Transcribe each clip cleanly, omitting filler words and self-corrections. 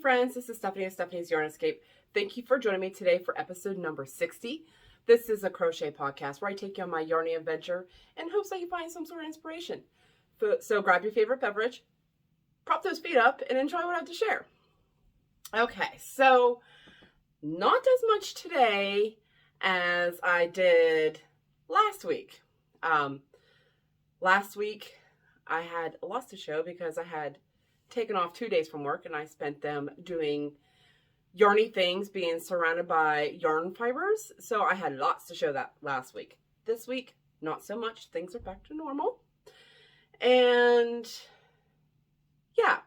friends, this is Stephanie of Stephanie's Yarn Escape. Thank you for joining me today for episode number 60. This is a crochet podcast where I take you on my yarny adventure in hopes that you find some sort of inspiration. So grab your favorite beverage, prop those feet up, and enjoy what I have to share. Okay, so not as much today as I did last week. Last week I had lots to show because I had taken off 2 days from work and I spent them doing yarny things, being surrounded by yarn fibers. So I had lots to show that last week. This week, not so much. Things are back to normal. And yeah,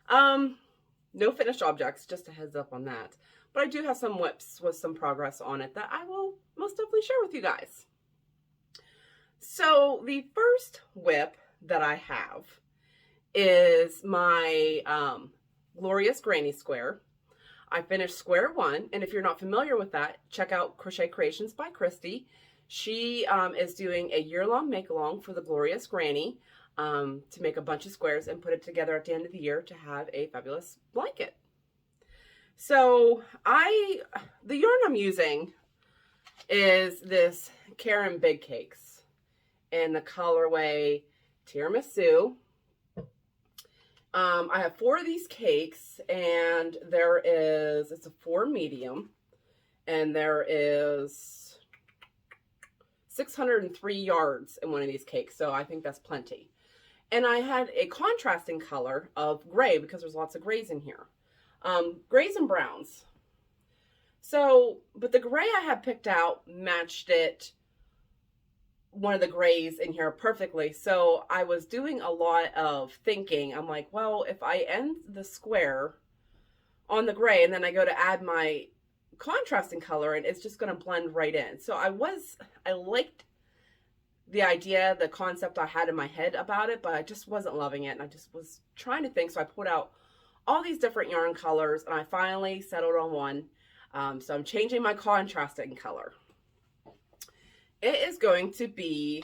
no finished objects, just a heads up on that. But I do have some whips with some progress on it that I will most definitely share with you guys. So the first whip that I have is my Glorious Granny Square. I finished square one, and if you're not familiar with that, check out Crochet Creations by Christy. She is doing a year-long make-along for the Glorious Granny to make a bunch of squares and put it together at the end of the year to have a fabulous blanket. So the yarn I'm using is this Karen Big Cakes in the colorway Tiramisu. I have 4 of these cakes, and it's a 4 medium, and there is 603 yards in one of these cakes, so I think that's plenty. And I had a contrasting color of gray because there's lots of grays in here. Grays and browns. So, but the gray I had picked out matched one of the grays in here perfectly. So I was doing a lot of thinking. I'm like, well, if I end the square on the gray and then I go to add my contrasting color, and it's just going to blend right in. So I liked the idea, the concept I had in my head about it, but I just wasn't loving it. And I just was trying to think. So I pulled out all these different yarn colors, and I finally settled on one. So I'm changing my contrasting color. It is going to be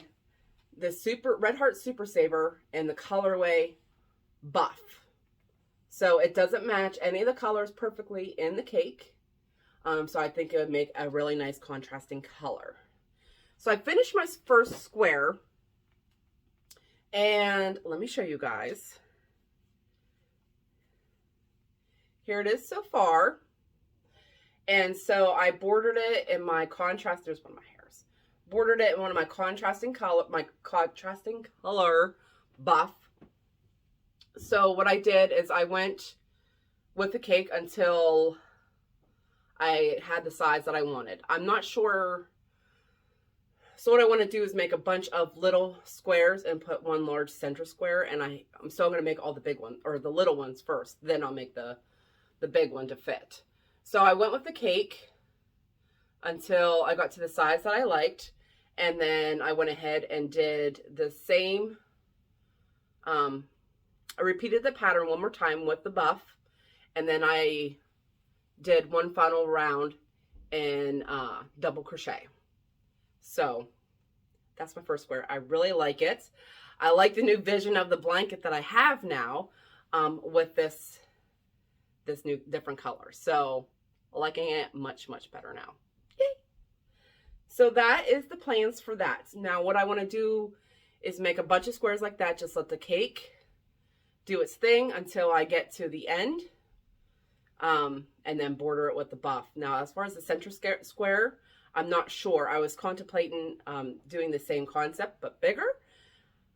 the Red Heart Super Saver in the colorway Buff. So it doesn't match any of the colors perfectly in the cake. So I think it would make a really nice contrasting color. So I finished my first square, and let me show you guys. Here it is so far. And so I bordered it in my contrast. There's one of my hairs. Bordered it in one of my contrasting color Buff. So what I did is I went with the cake until I had the size that I wanted. I'm not sure. So what I want to do is make a bunch of little squares and put one large center square. And I'm still going to make all the big ones, or the little ones first. Then I'll make the big one to fit. So I went with the cake until I got to the size that I liked. And then I went ahead and did the same. I repeated the pattern one more time with the Buff. And then I did one final round in double crochet. So that's my first square. I really like it. I like the new vision of the blanket that I have now with this new different color. So liking it much, much better now. Yay! So that is the plans for that. Now what I want to do is make a bunch of squares like that. Just let the cake do its thing until I get to the end. And then border it with the Buff. Now as far as the center square, I'm not sure. I was contemplating doing the same concept but bigger.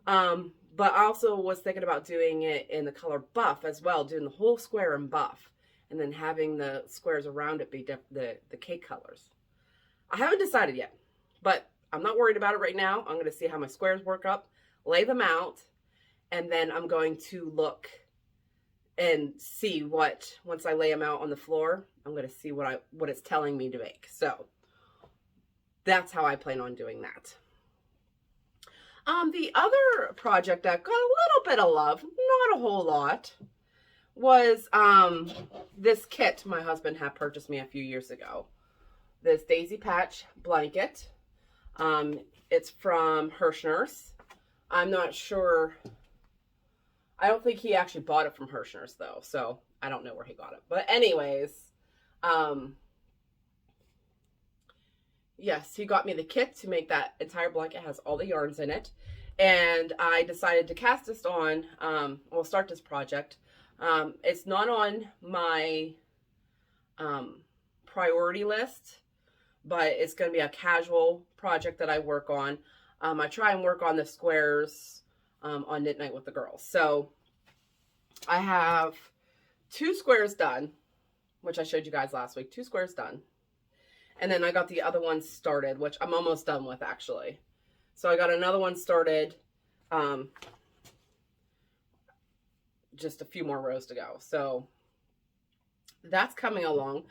But I also was thinking about doing it in the color Buff as well, doing the whole square in Buff, and then having the squares around it be the cake colors. I haven't decided yet, but I'm not worried about it right now. I'm going to see how my squares work up, lay them out, and then I'm going to look and see once I lay them out on the floor, I'm going to see what it's telling me to make. So that's how I plan on doing that. The other project that got a little bit of love, not a whole lot, was this kit my husband had purchased me a few years ago. This Daisy Patch blanket. It's from Hirschner's. I'm not sure. I don't think he actually bought it from Hirschner's though. So I don't know where he got it. But anyways, yes, he got me the kit to make that entire blanket. It has all the yarns in it. And I decided to cast this on, we'll start this project. It's not on my priority list, but it's going to be a casual project that I work on. I try and work on the squares on Knit Night with the girls. So I have 2 squares done, which I showed you guys last week. 2 squares done. And then I got the other one started, which I'm almost done with, actually. So I got another one started, just a few more rows to go. So that's coming along.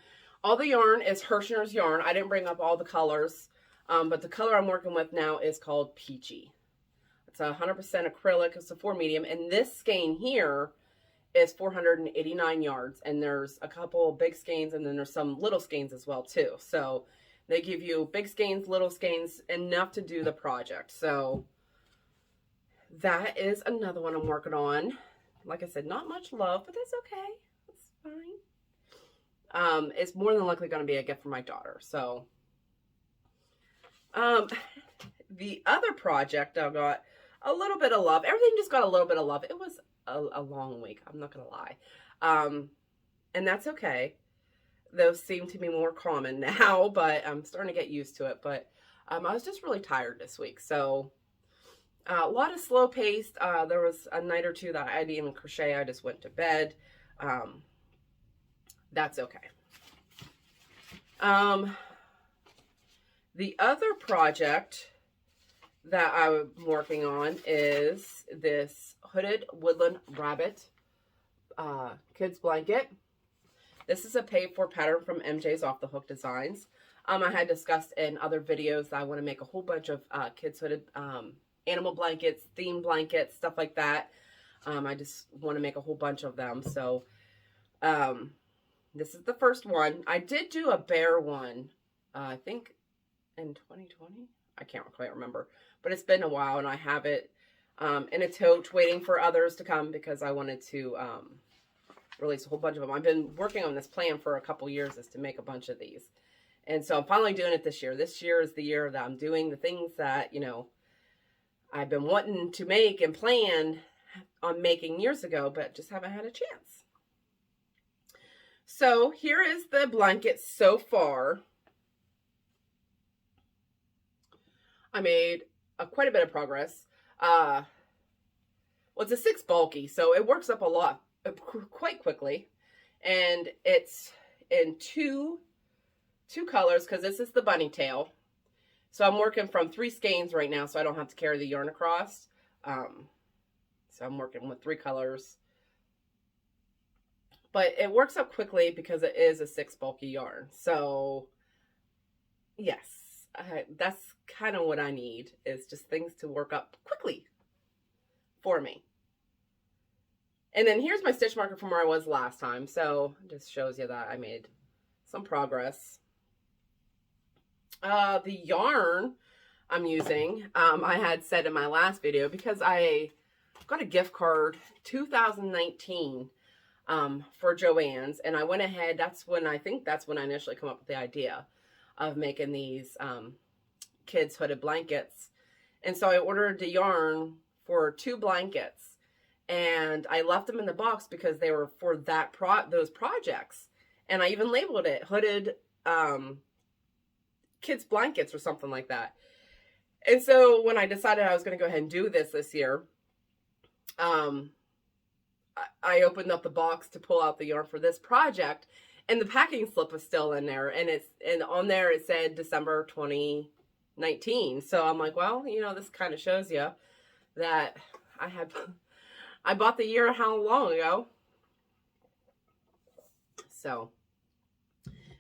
All the yarn is Hirschner's yarn. I didn't bring up all the colors, but the color I'm working with now is called Peachy. It's 100% acrylic. It's a 4 medium. And this skein here is 489 yards. And there's a couple big skeins, and then there's some little skeins as well, too. So they give you big skeins, little skeins, enough to do the project. So that is another one I'm working on. Like I said, not much love, but that's okay. That's fine. It's more than likely going to be a gift for my daughter. So the other project I got a little bit of love. Everything just got a little bit of love. It was a long week, I'm not going to lie. And that's okay. Those seem to be more common now, but I'm starting to get used to it. But I was just really tired this week. So a lot of slow paced. There was a night or two that I didn't even crochet. I just went to bed. That's okay. The other project that I'm working on is this Hooded Woodland Rabbit kids blanket. This is a paid-for pattern from MJ's Off the Hook Designs. I had discussed in other videos that I want to make a whole bunch of kids hooded animal blankets, themed blankets, stuff like that. I just want to make a whole bunch of them. So this is the first one. I did do a bear one, I think in 2020. I can't quite remember, but it's been a while, and I have it in a tote waiting for others to come because I wanted to release a whole bunch of them. I've been working on this plan for a couple years, is to make a bunch of these. And so I'm finally doing it this year. This year is the year that I'm doing the things that, you know, I've been wanting to make and plan on making years ago, but just haven't had a chance. So here is the blanket so far. I made quite a bit of progress. Well, it's a 6 bulky, so it works up a lot quite quickly. And it's in two colors, because this is the bunny tail. So I'm working from 3 skeins right now, so I don't have to carry the yarn across. So I'm working with 3 colors. But it works up quickly because it is a 6 bulky yarn. So yes, that's kind of what I need, is just things to work up quickly for me. And then here's my stitch marker from where I was last time. So it just shows you that I made some progress. The yarn I'm using, I had said in my last video, because I got a gift card 2019 for Joann's, and I went ahead. I think that's when I initially come up with the idea of making these kids hooded blankets. And so I ordered the yarn for 2 blankets, and I left them in the box because they were for those projects. And I even labeled it Hooded kids blankets or something like that. And so when I decided I was going to go ahead and do this year, I opened up the box to pull out the yarn for this project, and the packing slip was still in there, and on there it said December 2019. So I'm like, well, you know, this kind of shows you that I bought the year how long ago. So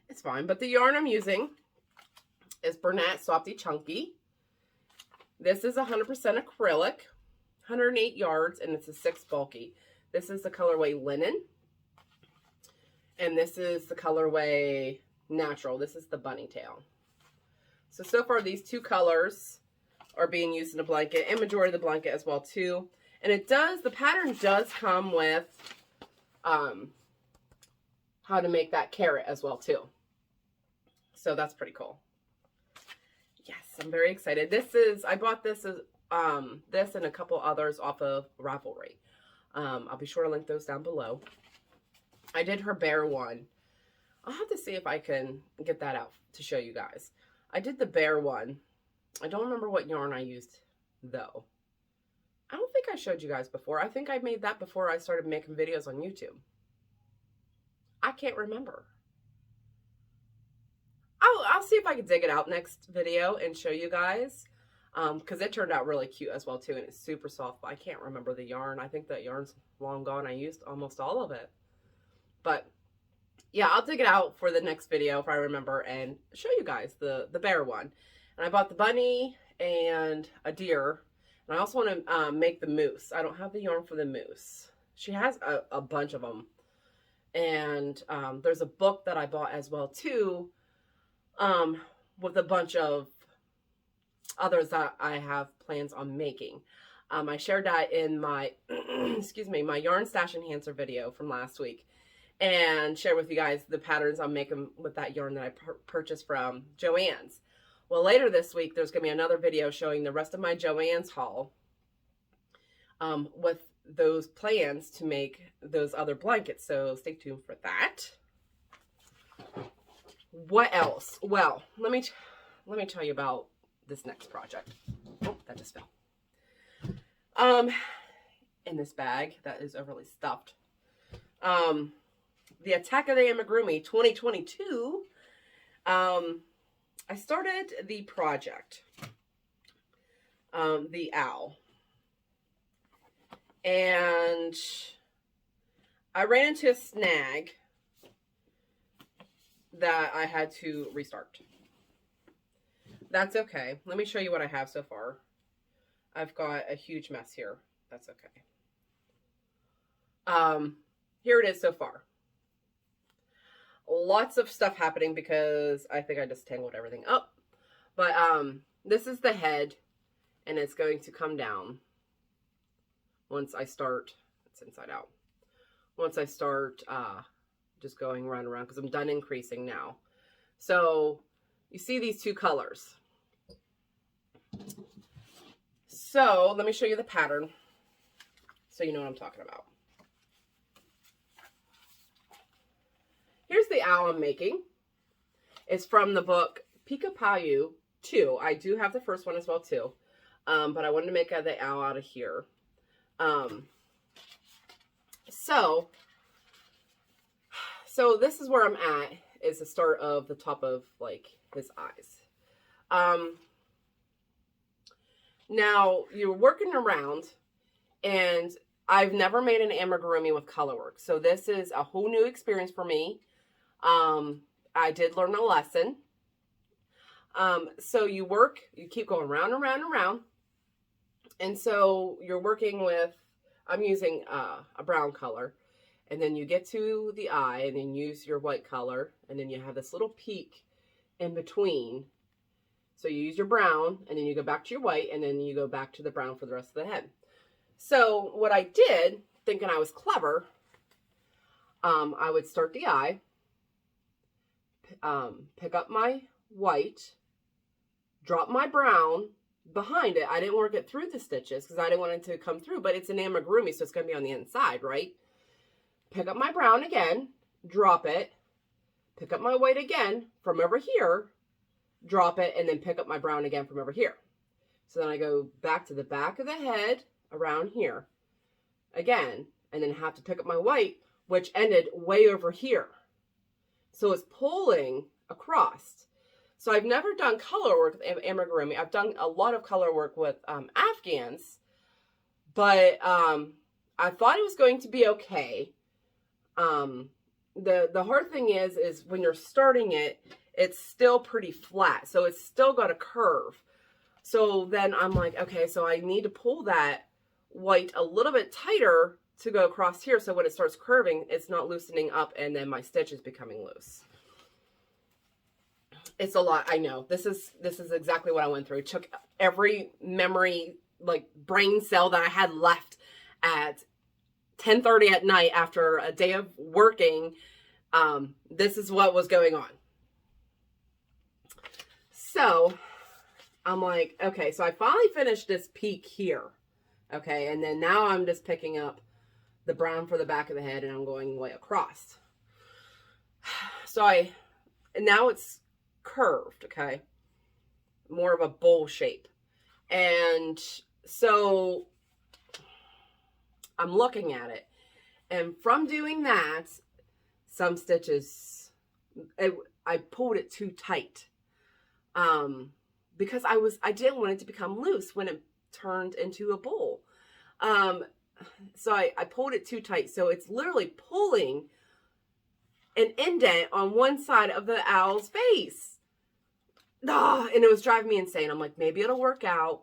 it's fine. But the yarn I'm using is Bernat Softy Chunky. This is 100% acrylic, 108 yards, and it's a 6 bulky. This is the colorway Linen, and this is the colorway Natural. This is the bunny tail. So far these 2 colors are being used in the blanket, and majority of the blanket as well too. And the pattern does come with how to make that carrot as well too. So that's pretty cool. Yes, I'm very excited. I bought this as this and a couple others off of Ravelry. I'll be sure to link those down below. I did her bear one. I'll have to see if I can get that out to show you guys. I did the bear one. I don't remember what yarn I used though. I don't think I showed you guys before. I think I made that before I started making videos on YouTube. I can't remember. I'll see if I can dig it out next video and show you guys. Because it turned out really cute as well too, and it's super soft, but I can't remember the yarn. I think that yarn's long gone. I used almost all of it. But yeah, I'll dig it out for the next video if I remember and show you guys the bear one. And I bought the bunny and a deer. And I also want to make the moose. I don't have the yarn for the moose. She has a bunch of them. And there's a book that I bought as well too, with a bunch of others that I have plans on making. I shared that in my, excuse me, my yarn stash enhancer video from last week, and share with you guys the patterns I'm making with that yarn that I purchased from Joann's. Well, later this week, there's going to be another video showing the rest of my Joann's haul with those plans to make those other blankets. So stay tuned for that. What else? Well, let me tell you about this next project. Oh, that just fell. In this bag that is overly stuffed. The Attack of the Amigurumi 2022. I started the project, the owl, and I ran into a snag that I had to restart. That's okay. Let me show you what I have so far. I've got a huge mess here. That's okay. Here it is so far. Lots of stuff happening because I think I just tangled everything up. But this is the head, and it's going to come down once I start. It's inside out. Once I start just going round and round, because I'm done increasing now. So you see these two colors. So let me show you the pattern so you know what I'm talking about. Here's the owl I'm making. It's from the book Pika-Payu 2. I do have the first one as well too. But I wanted to make the owl out of here. So this is where I'm at, is the start of the top of like his eyes. Now you're working around, and I've never made an amigurumi with color work. So this is a whole new experience for me. I did learn a lesson. So you keep going round and round and round. And so you're working with, I'm using a brown color, and then you get to the eye and then use your white color. And then you have this little peak in between. So you use your brown, and then you go back to your white, and then you go back to the brown for the rest of the head. So what I did, thinking I was clever, I would start the eye, pick up my white, drop my brown behind it. I didn't work it through the stitches because I didn't want it to come through, but it's an amigurumi, so it's going to be on the inside, right? Pick up my brown again, drop it, pick up my white again from over here, drop it, and then pick up my brown again from over here. So then I go back to the back of the head around here again, and then have to pick up my white, which ended way over here. So it's pulling across. So I've never done color work with amigurumi. I've done a lot of color work with Afghans, but I thought it was going to be okay. The hard thing is when you're starting it, it's still pretty flat. So it's still got a curve. So then I'm like, okay, so I need to pull that white a little bit tighter to go across here. So when it starts curving, it's not loosening up, and then my stitch is becoming loose. It's a lot. I know. This is exactly what I went through. It took every memory, like brain cell that I had left at 10:30 at night after a day of working This is what was going on. So I'm like, okay, so I finally finished this peak here. Okay, and then now I'm just picking up the brown for the back of the head and I'm going way across. So now it's curved, okay? More of a bowl shape. And so I'm looking at it. And from doing that, some stitches, I pulled it too tight. Because I didn't want it to become loose when it turned into a bowl. So I pulled it too tight. So it's literally pulling an indent on one side of the owl's face. And it was driving me insane. I'm like, maybe it'll work out.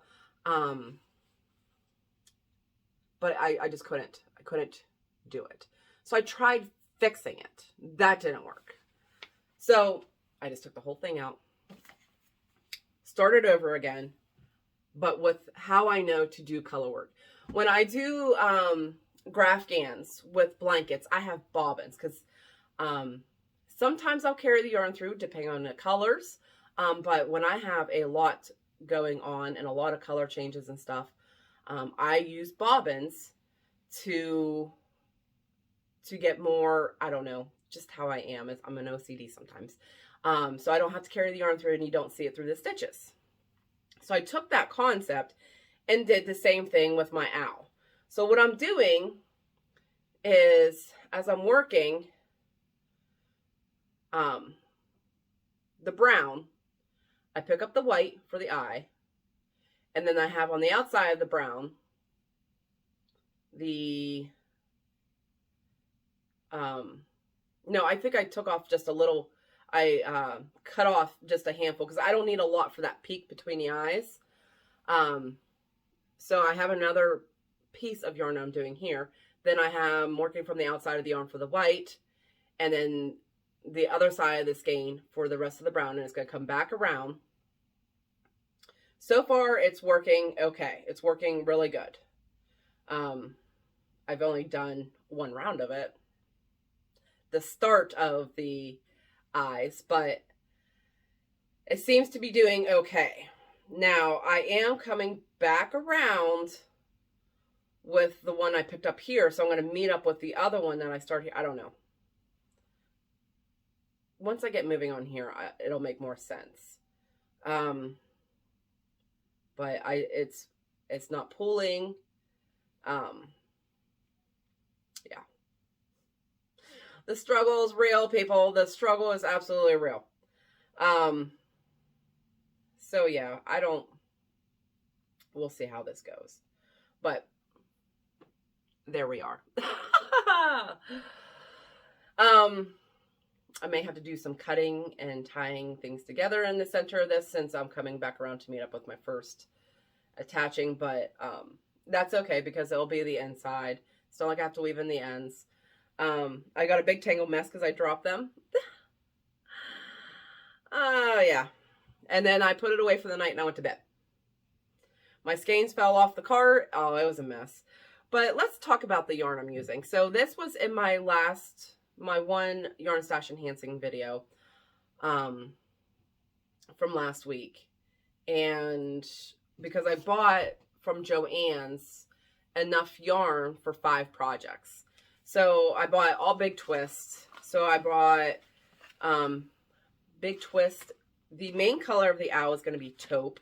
But I just couldn't. I couldn't do it. So I tried fixing it. That didn't work. So I just took the whole thing out. Started over again. But with how I know to do color work. When I do graph gans with blankets, I have bobbins. Because sometimes I'll carry the yarn through depending on the colors. But when I have a lot going on and a lot of color changes and stuff, I use bobbins to get more, I don't know, just how I am. I'm an OCD sometimes. So I don't have to carry the yarn through and you don't see it through the stitches. So I took that concept and did the same thing with my owl. So what I'm doing is, as I'm working the brown, I pick up the white for the eye, and then I have on the outside of the brown the no, I think I took off just a little. I cut off just a handful because I don't need a lot for that peak between the eyes. So I have another piece of yarn I'm doing here. Then I'm working from the outside of the yarn for the white, and then the other side of the skein for the rest of the brown, and it's going to come back around. So far, it's working okay. It's working really good. I've only done one round of it, the start of the eyes, but it seems to be doing okay. Now, I am coming back around with the one I picked up here, so I'm going to meet up with the other one that I started here. I don't know. Once I get moving on here, it'll make more sense. But it's not pulling. Yeah. The struggle is real, people. The struggle is absolutely real. So yeah, we'll see how this goes. But there we are. I may have to do some cutting and tying things together in the center of this since I'm coming back around to meet up with my first attaching, but that's okay because it'll be the inside. It's not like I have to weave in the ends. I got a big tangled mess because I dropped them. Yeah. And then I put it away for the night and I went to bed. My skeins fell off the cart. Oh, it was a mess. But let's talk about the yarn I'm using. So this was in my one yarn stash enhancing video from last week. And because I bought from Joann's enough yarn for 5 projects. So I bought all Big Twist. So I bought Big Twist. The main color of the owl is going to be taupe,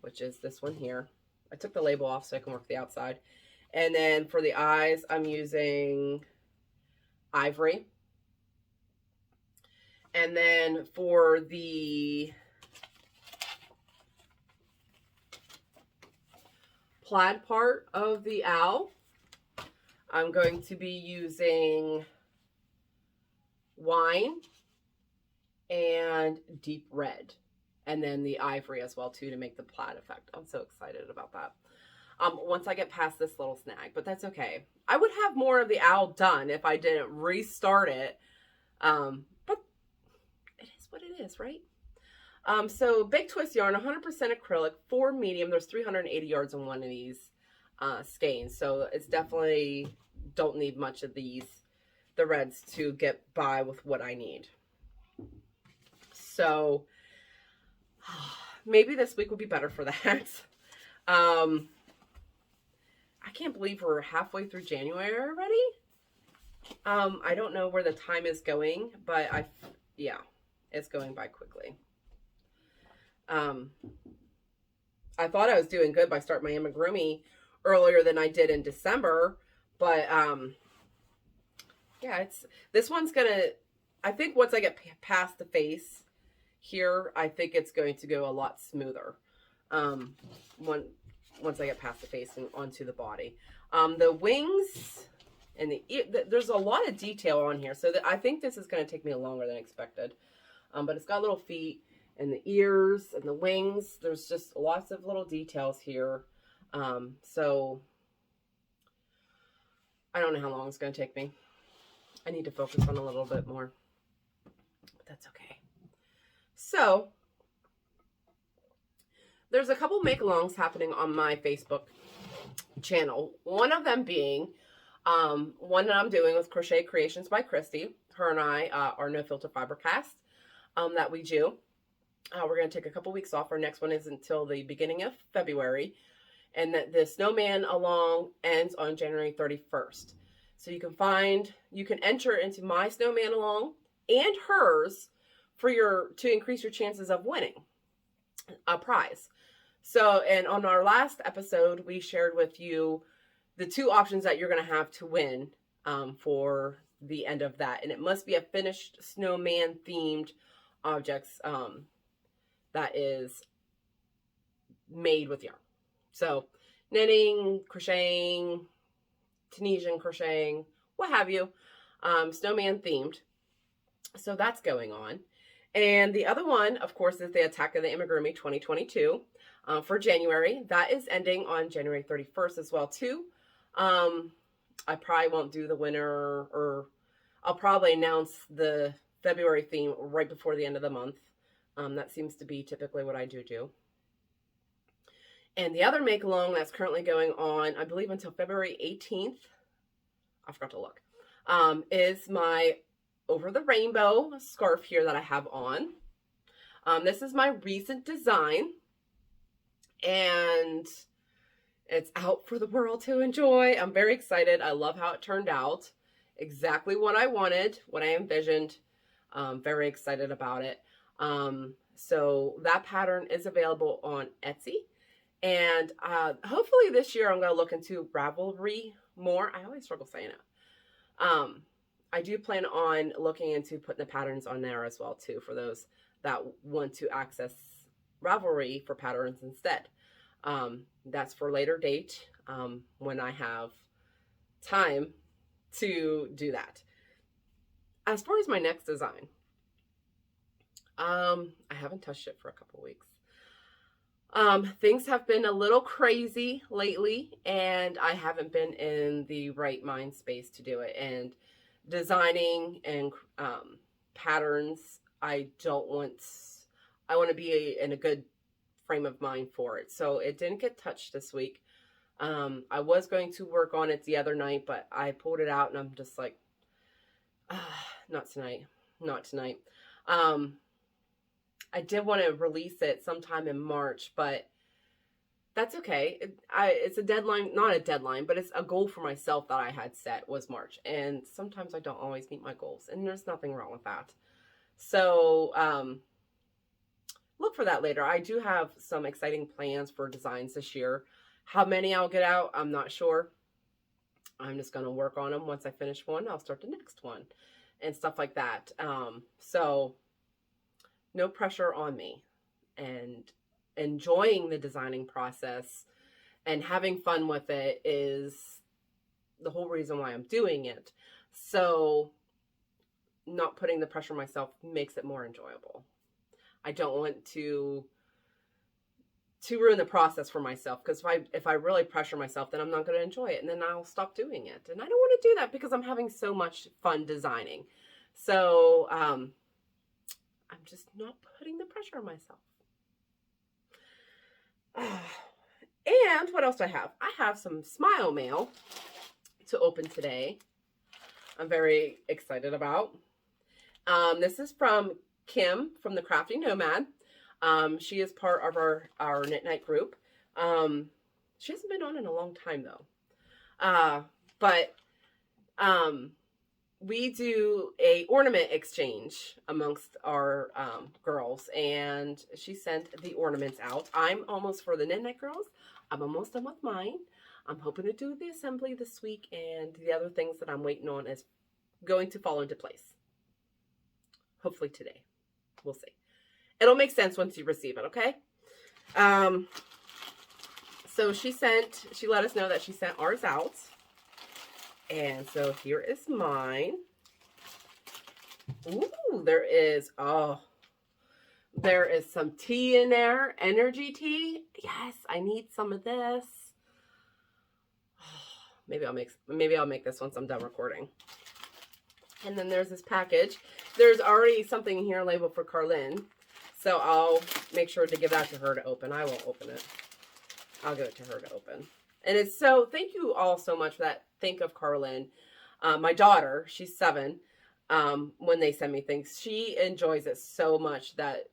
which is this one here. I took the label off so I can work the outside. And then for the eyes, I'm using ivory. And then for the plaid part of the owl, I'm going to be using wine and deep red, and then the ivory as well too to make the plaid effect. I'm so excited about that. Once I get past this little snag, but that's okay. I would have more of the owl done if I didn't restart it, but it is what it is, right? So Big Twist yarn, 100% acrylic, 4 medium. There's 380 yards on one of these skeins, so it's definitely don't need much of these the reds to get by with what I need. So maybe this week will be better for that. I can't believe we're halfway through January already. I don't know where the time is going, but yeah, it's going by quickly. I thought I was doing good by starting my amigurumi earlier than I did in December, but yeah, this one's gonna, I think once I get past the face here, I think it's going to go a lot smoother. Once I get past the face and onto the body. The wings and there's a lot of detail on here, so I think this is going to take me longer than expected. But it's got little feet and the ears and the wings. There's just lots of little details here. So I don't know how long it's going to take me. I need to focus on a little bit more, but that's okay. So there's a couple make-alongs happening on my Facebook channel. One of them being one that I'm doing with Crochet Creations by Christy. Her and I are No Filter Fiber Cast that we do. We're going to take a couple weeks off. Our next one is until the beginning of February. And that the Snowman Along ends on January 31st. So you can enter into my Snowman Along and hers to increase your chances of winning a prize. So, and on our last episode, we shared with you the two options that you're going to have to win for the end of that. And it must be a finished snowman themed objects that is made with yarn. So knitting, crocheting, Tunisian crocheting, what have you, snowman themed. So that's going on. And the other one, of course, is the Attack of the Amigurumi 2022 for January. That is ending on January 31st as well, too. I probably won't do the winner, or I'll probably announce the February theme right before the end of the month. That seems to be typically what I do. And the other make-along that's currently going on, I believe until February 18th, I forgot to look, is my Over the Rainbow scarf here that I have on. This is my recent design, and it's out for the world to enjoy. I'm very excited. I love how it turned out. Exactly what I wanted, what I envisioned. Very excited about it. So that pattern is available on Etsy. And hopefully this year I'm going to look into Ravelry more. I always struggle saying it. I do plan on looking into putting the patterns on there as well too, for those that want to access Ravelry for patterns instead. That's for later date when I have time to do that. As far as my next design, I haven't touched it for a couple weeks. Things have been a little crazy lately, and I haven't been in the right mind space to do it. And designing and patterns, I want to be in a good frame of mind for it. So it didn't get touched this week. I was going to work on it the other night, but I pulled it out and I'm just like, not tonight. I did want to release it sometime in March, but that's okay. It's a deadline, not a deadline, but it's a goal for myself that I had set was March. And sometimes I don't always meet my goals, and there's nothing wrong with that. So look for that later. I do have some exciting plans for designs this year. How many I'll get out, I'm not sure. I'm just going to work on them. Once I finish one, I'll start the next one and stuff like that. So no pressure on me, and enjoying the designing process and having fun with it is the whole reason why I'm doing it. So not putting the pressure on myself makes it more enjoyable. I don't want to ruin the process for myself, because if I really pressure myself, then I'm not going to enjoy it, and then I'll stop doing it. And I don't want to do that because I'm having so much fun designing. So I'm just not putting the pressure on myself. And what else do I have? I have some Smile Mail to open today. I'm very excited about. This is from Kim from the Crafty Nomad. She is part of our Knit Night group. She hasn't been on in a long time though. But we do a ornament exchange amongst our girls, and she sent the ornaments out. I'm almost for the Knit Night girls. I'm almost done with mine. I'm hoping to do the assembly this week, and the other things that I'm waiting on is going to fall into place. Hopefully today. We'll see. It'll make sense once you receive it, okay? So she let us know that she sent ours out. And so here is mine. Ooh, there is some tea in there. Energy tea. Yes, I need some of this. Maybe I'll make this once I'm done recording. And then there's this package. There's already something here labeled for Carlin. So I'll make sure to give that to her to open. I won't open it. I'll give it to her to open. And it's so, thank you all so much for that. Think of Carlin. My daughter, she's 7. When they send me things, she enjoys it so much that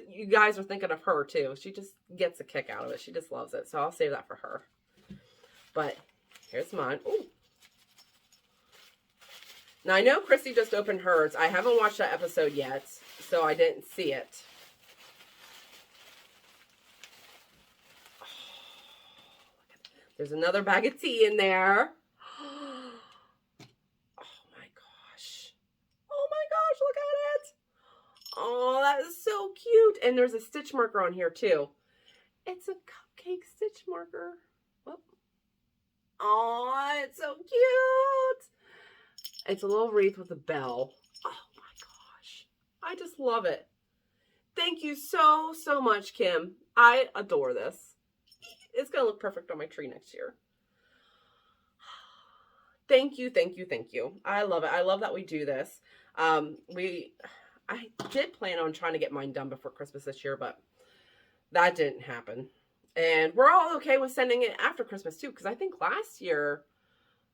you guys are thinking of her too. She just gets a kick out of it. She just loves it. So I'll save that for her. But here's mine. Ooh. Now I know Christy just opened hers. I haven't watched that episode yet, so I didn't see it. There's another bag of tea in there. Oh my gosh. Oh my gosh, look at it. Oh, that is so cute. And there's a stitch marker on here too. It's a cupcake stitch marker. Whoop. Oh, it's so cute. It's a little wreath with a bell. Oh my gosh. I just love it. Thank you so, so much, Kim. I adore this. It's going to look perfect on my tree next year. Thank you, thank you, thank you. I love it. I love that we do this. I did plan on trying to get mine done before Christmas this year, but that didn't happen. And we're all okay with sending it after Christmas too, because I think last year,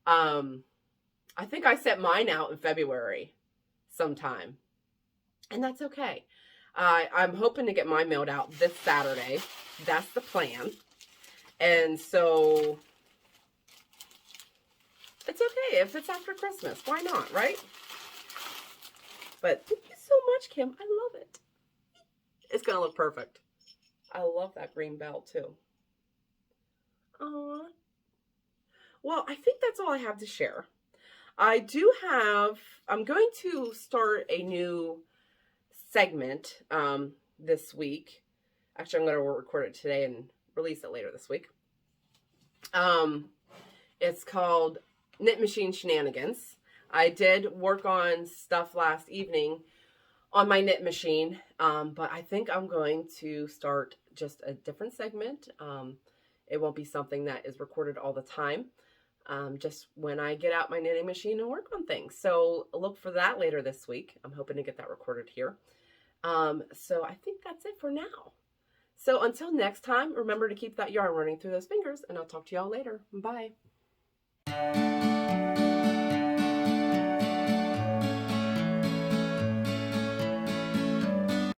I think I sent mine out in February sometime. And that's okay. I'm hoping to get mine mailed out this Saturday. That's the plan. And so it's okay if it's after Christmas. Why not, right? But thank you so much, Kim. I love it. It's going to look perfect. I love that green bell too. Aww. Well, I think that's all I have to share. I'm going to start a new segment this week. Actually, I'm going to record it today and release it later this week. It's called Knit Machine Shenanigans. I did work on stuff last evening on my knit machine, but I think I'm going to start just a different segment. It won't be something that is recorded all the time, just when I get out my knitting machine and work on things. So look for that later this week. I'm hoping to get that recorded here. So I think that's it for now. So until next time, remember to keep that yarn running through those fingers, and I'll talk to y'all later. Bye.